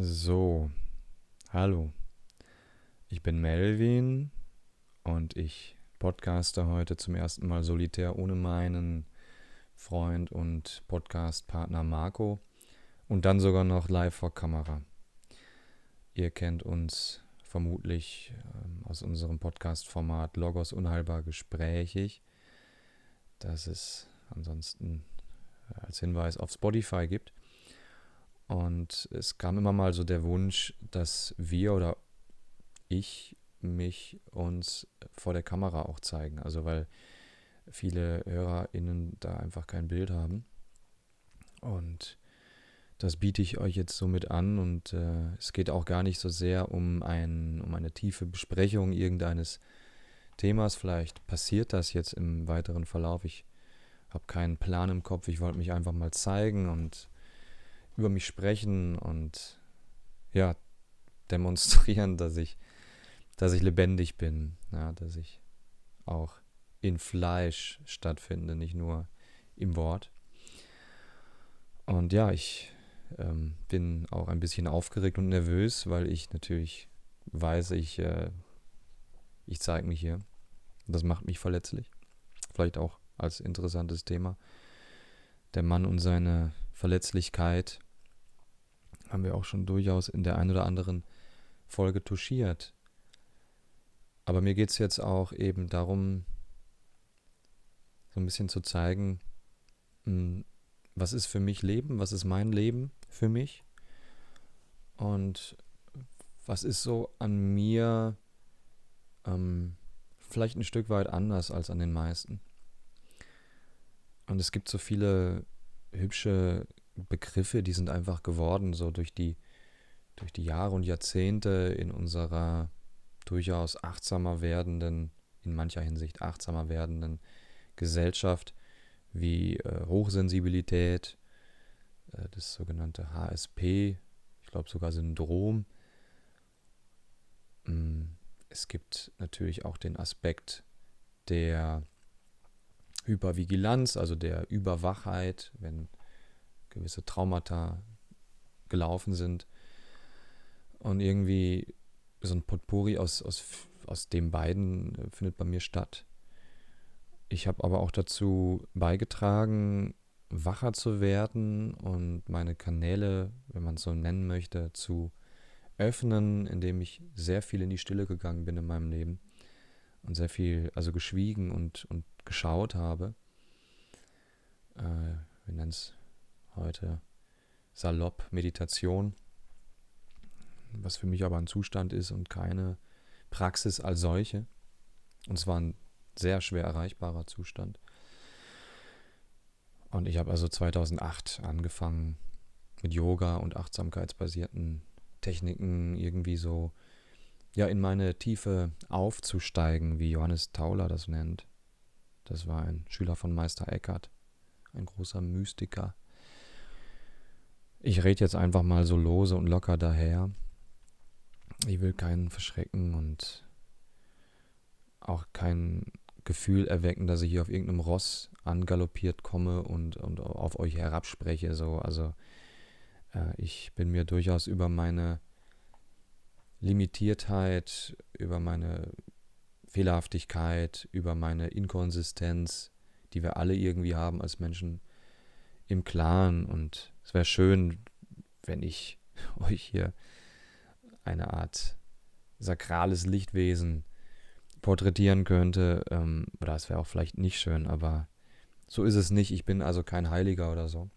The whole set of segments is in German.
So, hallo, ich bin Melvin und ich podcaste heute zum ersten Mal solitär ohne meinen Freund und Podcastpartner Marco und dann sogar noch live vor Kamera. Ihr kennt uns vermutlich aus unserem Podcast-Format Logos Unheilbar Gesprächig, das es ansonsten als Hinweis auf Spotify gibt. Und es kam immer mal so der Wunsch, dass wir oder uns vor der Kamera auch zeigen. Also weil viele HörerInnen da einfach kein Bild haben. Und das biete ich euch jetzt somit an und es geht auch gar nicht so sehr um eine tiefe Besprechung irgendeines Themas. Vielleicht passiert das jetzt im weiteren Verlauf. Ich habe keinen Plan im Kopf. Ich wollte mich einfach mal zeigen und über mich sprechen und ja, demonstrieren, dass ich lebendig bin, ja, dass ich auch in Fleisch stattfinde, nicht nur im Wort. Und ja, ich bin auch ein bisschen aufgeregt und nervös, weil ich natürlich weiß, ich zeige mich hier. Das macht mich verletzlich. Vielleicht auch als interessantes Thema. Der Mann und seine Verletzlichkeit haben wir auch schon durchaus in der einen oder anderen Folge touchiert. Aber mir geht es jetzt auch eben darum, so ein bisschen zu zeigen, was ist für mich Leben, was ist mein Leben für mich und was ist so an mir vielleicht ein Stück weit anders als an den meisten. Und es gibt so viele hübsche Begriffe, die sind einfach geworden, so durch die Jahre und Jahrzehnte in unserer durchaus achtsamer werdenden, in mancher Hinsicht achtsamer werdenden Gesellschaft, wie Hochsensibilität, das sogenannte HSP, ich glaube sogar Syndrom. Es gibt natürlich auch den Aspekt der Hypervigilanz, also der Überwachheit, wenn gewisse Traumata gelaufen sind. Und irgendwie so ein Potpourri aus den beiden findet bei mir statt. Ich habe aber auch dazu beigetragen, wacher zu werden und meine Kanäle, wenn man es so nennen möchte, zu öffnen, indem ich sehr viel in die Stille gegangen bin in meinem Leben und sehr viel, also geschwiegen und geschaut habe. Wir nennen es heute salopp Meditation, was für mich aber ein Zustand ist und keine Praxis als solche. Und zwar ein sehr schwer erreichbarer Zustand. Und ich habe also 2008 angefangen mit Yoga und achtsamkeitsbasierten Techniken irgendwie so ja in meine Tiefe aufzusteigen, wie Johannes Tauler das nennt. Das war ein Schüler von Meister Eckhart, ein großer Mystiker. Ich rede jetzt einfach mal so lose und locker daher. Ich will keinen verschrecken und auch kein Gefühl erwecken, dass ich hier auf irgendeinem Ross angaloppiert komme und auf euch herabspreche. So. Also ich bin mir durchaus über meine Limitiertheit, über meine Fehlerhaftigkeit, über meine Inkonsistenz, die wir alle irgendwie haben als Menschen, im Klaren. Und es wäre schön, wenn ich euch hier eine Art sakrales Lichtwesen porträtieren könnte. Oder es wäre auch vielleicht nicht schön, aber so ist es nicht. Ich bin also kein Heiliger oder so.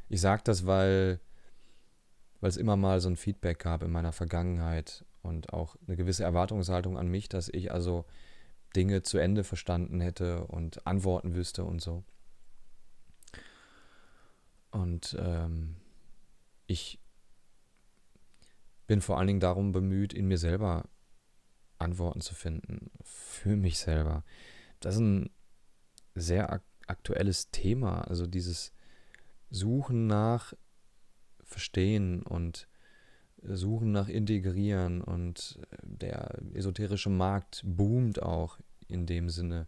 Ich sage das, weil es immer mal so ein Feedback gab in meiner Vergangenheit und auch eine gewisse Erwartungshaltung an mich, dass ich also Dinge zu Ende verstanden hätte und Antworten wüsste und so. Und ich bin vor allen Dingen darum bemüht, in mir selber Antworten zu finden, für mich selber. Das ist ein sehr aktuelles Thema, also dieses Suchen nach Verstehen und Suchen nach Integrieren und der esoterische Markt boomt auch in dem Sinne,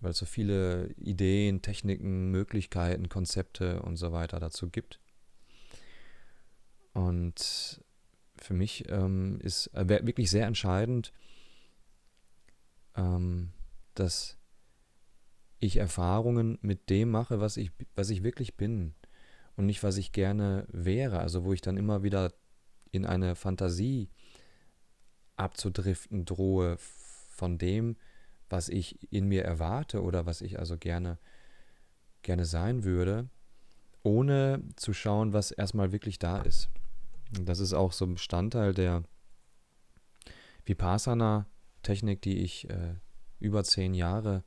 weil es so viele Ideen, Techniken, Möglichkeiten, Konzepte und so weiter dazu gibt. Und für mich ist wirklich sehr entscheidend, dass ich Erfahrungen mit dem mache, was ich wirklich bin und nicht, was ich gerne wäre. Also wo ich dann immer wieder in eine Fantasie abzudriften drohe von dem, was ich in mir erwarte oder was ich also gerne sein würde, ohne zu schauen, was erstmal wirklich da ist. Und das ist auch so ein Bestandteil der Vipassana-Technik, die ich über 10 Jahre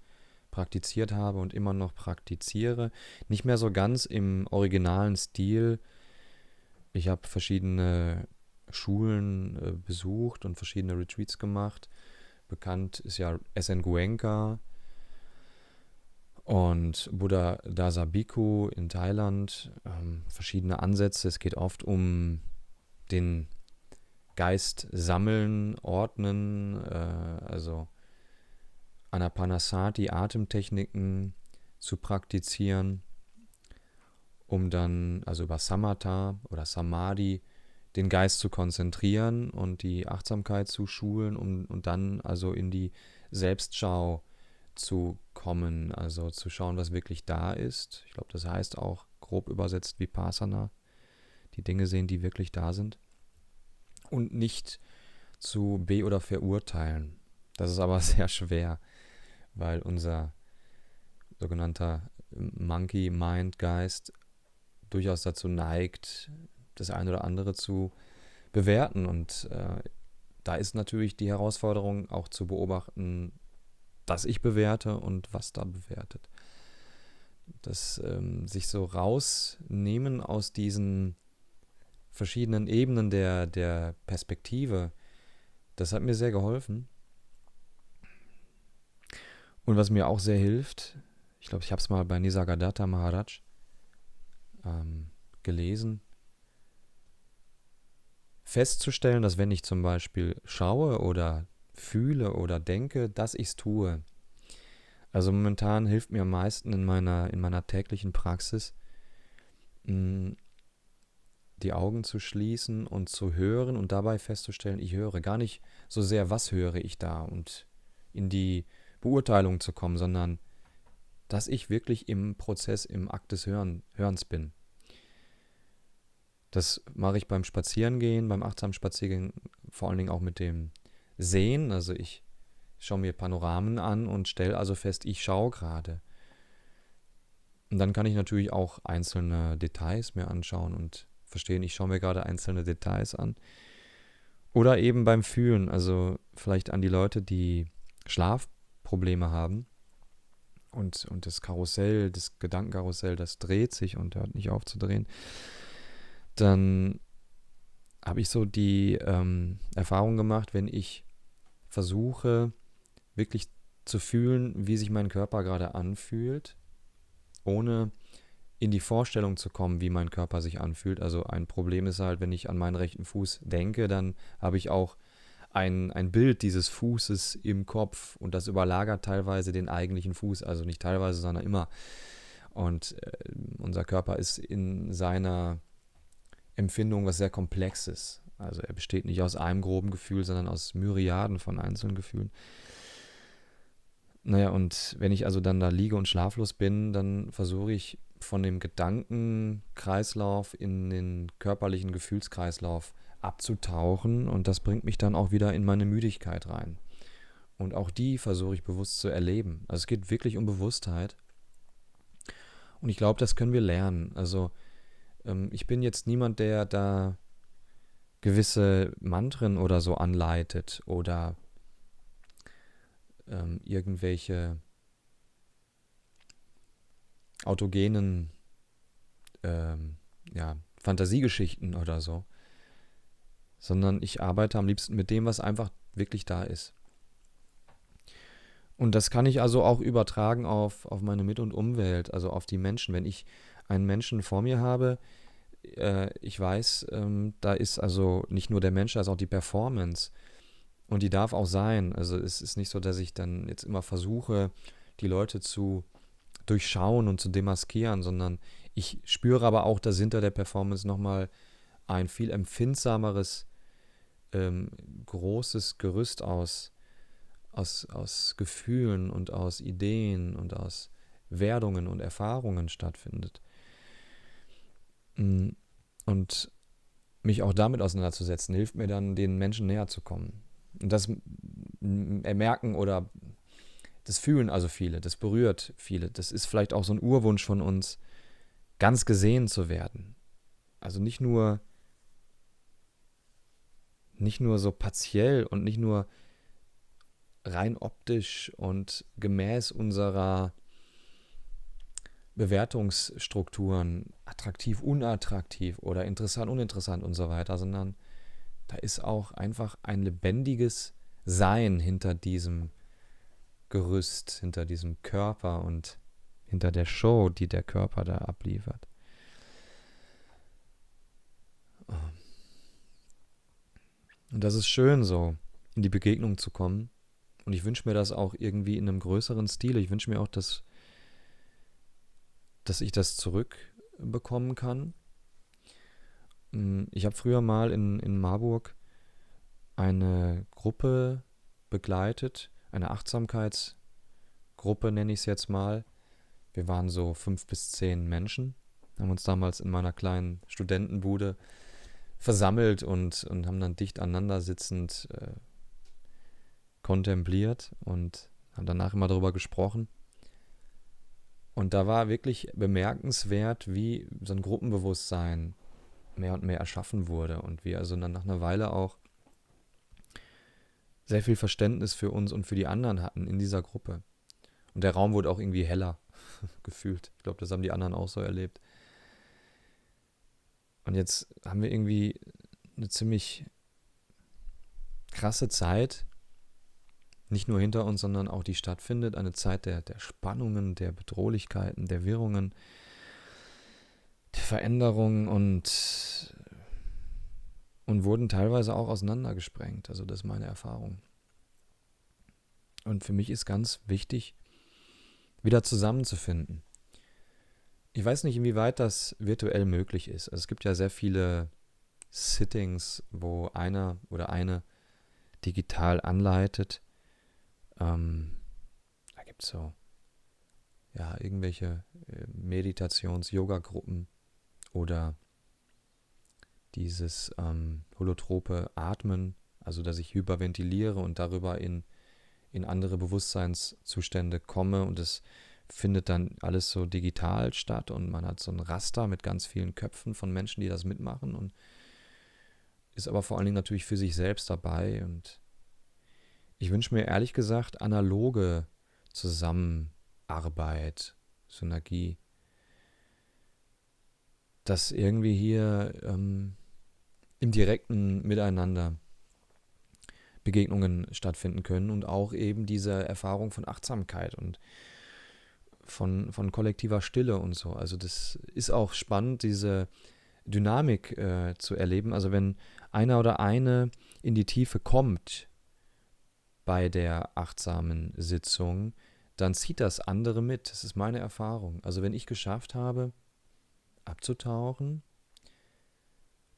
praktiziert habe und immer noch praktiziere. Nicht mehr so ganz im originalen Stil. Ich habe verschiedene Schulen besucht und verschiedene Retreats gemacht. Bekannt ist ja SN Goenka und Buddha Dasa Bhikkhu in Thailand. Verschiedene Ansätze. Es geht oft um den Geist sammeln, ordnen, also Anapanasati, Atemtechniken zu praktizieren, um dann, also über Samatha oder Samadhi, den Geist zu konzentrieren und die Achtsamkeit zu schulen, und dann also in die Selbstschau zu kommen, also zu schauen, was wirklich da ist. Ich glaube, das heißt auch grob übersetzt Vipassana, die Dinge sehen, die wirklich da sind. Und nicht zu oder verurteilen. Das ist aber sehr schwer, weil unser sogenannter Monkey-Mind-Geist durchaus dazu neigt, das eine oder andere zu bewerten. Und da ist natürlich die Herausforderung auch zu beobachten, dass ich bewerte und was da bewertet. Das sich so rausnehmen aus diesen verschiedenen Ebenen der Perspektive, das hat mir sehr geholfen. Und was mir auch sehr hilft, ich glaube, ich habe es mal bei Nisargadatta Maharaj gelesen, festzustellen, dass wenn ich zum Beispiel schaue oder fühle oder denke, dass ich es tue. Also momentan hilft mir am meisten in meiner täglichen Praxis, die Augen zu schließen und zu hören und dabei festzustellen, ich höre gar nicht so sehr, was höre ich da, und in die Beurteilung zu kommen, sondern dass ich wirklich im Prozess, im Akt des Hörens bin. Das mache ich beim Spazierengehen, beim achtsamen Spaziergehen, vor allen Dingen auch mit dem Sehen. Also ich schaue mir Panoramen an und stelle also fest, ich schaue gerade. Und dann kann ich natürlich auch einzelne Details mir anschauen und verstehen, ich schaue mir gerade einzelne Details an. Oder eben beim Fühlen, also vielleicht an die Leute, die Schlafprobleme haben und das Karussell, das Gedankenkarussell, das dreht sich und hört nicht auf zu drehen. Dann habe ich so die Erfahrung gemacht, wenn ich versuche, wirklich zu fühlen, wie sich mein Körper gerade anfühlt, ohne in die Vorstellung zu kommen, wie mein Körper sich anfühlt. Also ein Problem ist halt, wenn ich an meinen rechten Fuß denke, dann habe ich auch ein Bild dieses Fußes im Kopf, und das überlagert teilweise den eigentlichen Fuß, also nicht teilweise, sondern immer. Und unser Körper ist in seiner Empfindung was sehr Komplexes. Also er besteht nicht aus einem groben Gefühl, sondern aus Myriaden von einzelnen Gefühlen. Naja, und wenn ich also dann da liege und schlaflos bin, dann versuche ich von dem Gedankenkreislauf in den körperlichen Gefühlskreislauf abzutauchen, und das bringt mich dann auch wieder in meine Müdigkeit rein. Und auch die versuche ich bewusst zu erleben. Also es geht wirklich um Bewusstheit. Und ich glaube, das können wir lernen. Also ich bin jetzt niemand, der da gewisse Mantren oder so anleitet oder irgendwelche autogenen Fantasiegeschichten oder so, sondern ich arbeite am liebsten mit dem, was einfach wirklich da ist. Und das kann ich also auch übertragen auf meine Mit- und Umwelt, also auf die Menschen. Wenn ich einen Menschen vor mir habe, ich weiß, da ist also nicht nur der Mensch, da ist auch die Performance. Und die darf auch sein. Also es ist nicht so, dass ich dann jetzt immer versuche, die Leute zu durchschauen und zu demaskieren, sondern ich spüre aber auch, dass hinter der Performance nochmal ein viel empfindsameres, großes Gerüst aus Gefühlen und aus Ideen und aus Werdungen und Erfahrungen stattfindet. Und mich auch damit auseinanderzusetzen, hilft mir dann, den Menschen näher zu kommen. Und das merken oder das fühlen also viele, das berührt viele. Das ist vielleicht auch so ein Urwunsch von uns, ganz gesehen zu werden. Also nicht nur so partiell und nicht nur rein optisch und gemäß unserer Bewertungsstrukturen, attraktiv, unattraktiv oder interessant, uninteressant und so weiter, sondern da ist auch einfach ein lebendiges Sein hinter diesem Gerüst, hinter diesem Körper und hinter der Show, die der Körper da abliefert. Und das ist schön, so in die Begegnung zu kommen. Und ich wünsche mir das auch irgendwie in einem größeren Stil. Ich wünsche mir auch, dass ich das zurückbekommen kann. Ich habe früher mal in Marburg eine Gruppe begleitet, eine Achtsamkeitsgruppe nenne ich es jetzt mal. Wir waren so 5 bis 10 Menschen, haben uns damals in meiner kleinen Studentenbude versammelt und haben dann dicht aneinander sitzend kontempliert und haben danach immer darüber gesprochen. Und da war wirklich bemerkenswert, wie so ein Gruppenbewusstsein mehr und mehr erschaffen wurde und wir also dann nach einer Weile auch sehr viel Verständnis für uns und für die anderen hatten in dieser Gruppe. Und der Raum wurde auch irgendwie heller gefühlt. Ich glaube, das haben die anderen auch so erlebt. Und jetzt haben wir irgendwie eine ziemlich krasse Zeit, nicht nur hinter uns, sondern auch die stattfindet. Eine Zeit der Spannungen, der Bedrohlichkeiten, der Wirrungen, der Veränderungen und wurden teilweise auch auseinandergesprengt. Also das ist meine Erfahrung. Und für mich ist ganz wichtig, wieder zusammenzufinden. Ich weiß nicht, inwieweit das virtuell möglich ist. Also es gibt ja sehr viele Sittings, wo einer oder eine digital anleitet. Da gibt es so irgendwelche Meditations-Yoga-Gruppen oder dieses holotrope Atmen, also dass ich hyperventiliere und darüber in andere Bewusstseinszustände komme und es findet dann alles so digital statt und man hat so ein Raster mit ganz vielen Köpfen von Menschen, die das mitmachen und ist aber vor allen Dingen natürlich für sich selbst dabei und ich wünsche mir ehrlich gesagt analoge Zusammenarbeit, Synergie, dass irgendwie hier im direkten Miteinander Begegnungen stattfinden können und auch eben diese Erfahrung von Achtsamkeit und von kollektiver Stille und so. Also das ist auch spannend, diese Dynamik zu erleben. Also wenn einer oder eine in die Tiefe kommt bei der achtsamen Sitzung, dann zieht das andere mit. Das ist meine Erfahrung. Also wenn ich geschafft habe, abzutauchen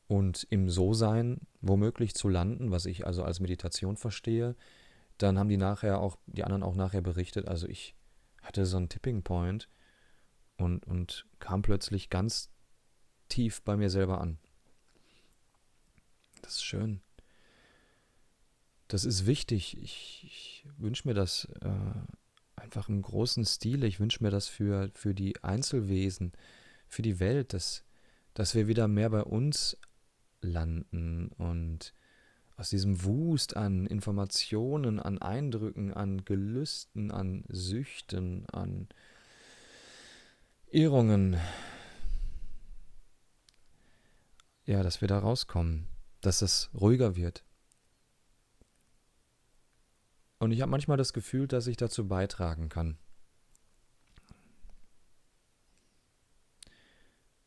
und im So-Sein womöglich zu landen, was ich also als Meditation verstehe, dann haben die anderen auch nachher berichtet, also ich hatte so einen Tipping Point und kam plötzlich ganz tief bei mir selber an. Das ist schön. Das ist wichtig. Ich wünsche mir das einfach im großen Stile. Ich wünsche mir das für die Einzelwesen, für die Welt, dass wir wieder mehr bei uns landen und aus diesem Wust an Informationen, an Eindrücken, an Gelüsten, an Süchten, an Irrungen, dass wir da rauskommen, dass es ruhiger wird. Und ich habe manchmal das Gefühl, dass ich dazu beitragen kann.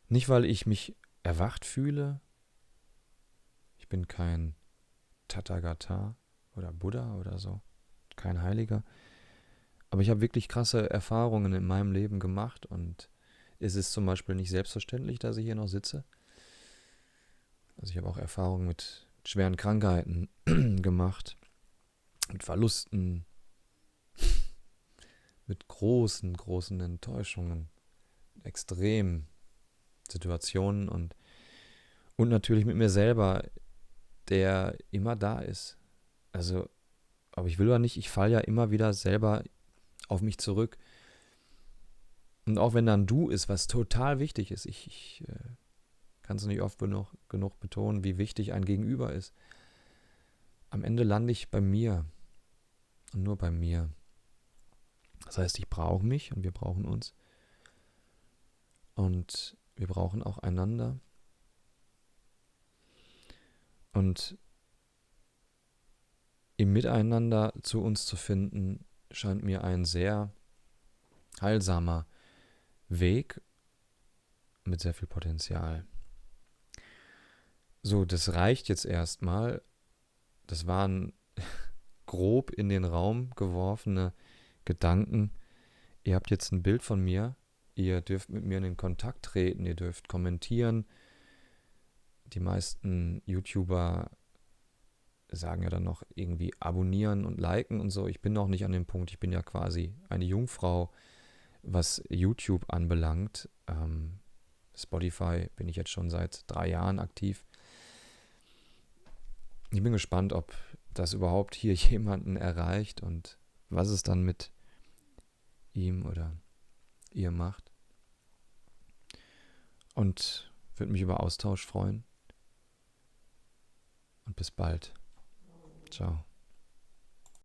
Nicht, weil ich mich erwacht fühle. Ich bin kein Tathagata oder Buddha oder so, kein Heiliger. Aber ich habe wirklich krasse Erfahrungen in meinem Leben gemacht und es ist zum Beispiel nicht selbstverständlich, dass ich hier noch sitze. Also ich habe auch Erfahrungen mit schweren Krankheiten gemacht, mit Verlusten, mit großen, großen Enttäuschungen, extremen Situationen und natürlich mit mir selber, der immer da ist. Also, ob ich will oder nicht, ich falle ja immer wieder selber auf mich zurück. Und auch wenn da ein Du ist, was total wichtig ist, ich kann es nicht oft genug betonen, wie wichtig ein Gegenüber ist. Am Ende lande ich bei mir und nur bei mir. Das heißt, ich brauche mich und wir brauchen uns. Und wir brauchen auch einander. Und im Miteinander zu uns zu finden, scheint mir ein sehr heilsamer Weg mit sehr viel Potenzial. So, das reicht jetzt erstmal. Das waren grob in den Raum geworfene Gedanken. Ihr habt jetzt ein Bild von mir. Ihr dürft mit mir in den Kontakt treten. Ihr dürft kommentieren. Die meisten YouTuber sagen ja dann noch irgendwie abonnieren und liken und so. Ich bin noch nicht an dem Punkt. Ich bin ja quasi eine Jungfrau, was YouTube anbelangt. Spotify bin ich jetzt schon seit 3 Jahren aktiv. Ich bin gespannt, ob das überhaupt hier jemanden erreicht und was es dann mit ihm oder ihr macht. Und würde mich über Austausch freuen. Und bis bald. Ciao.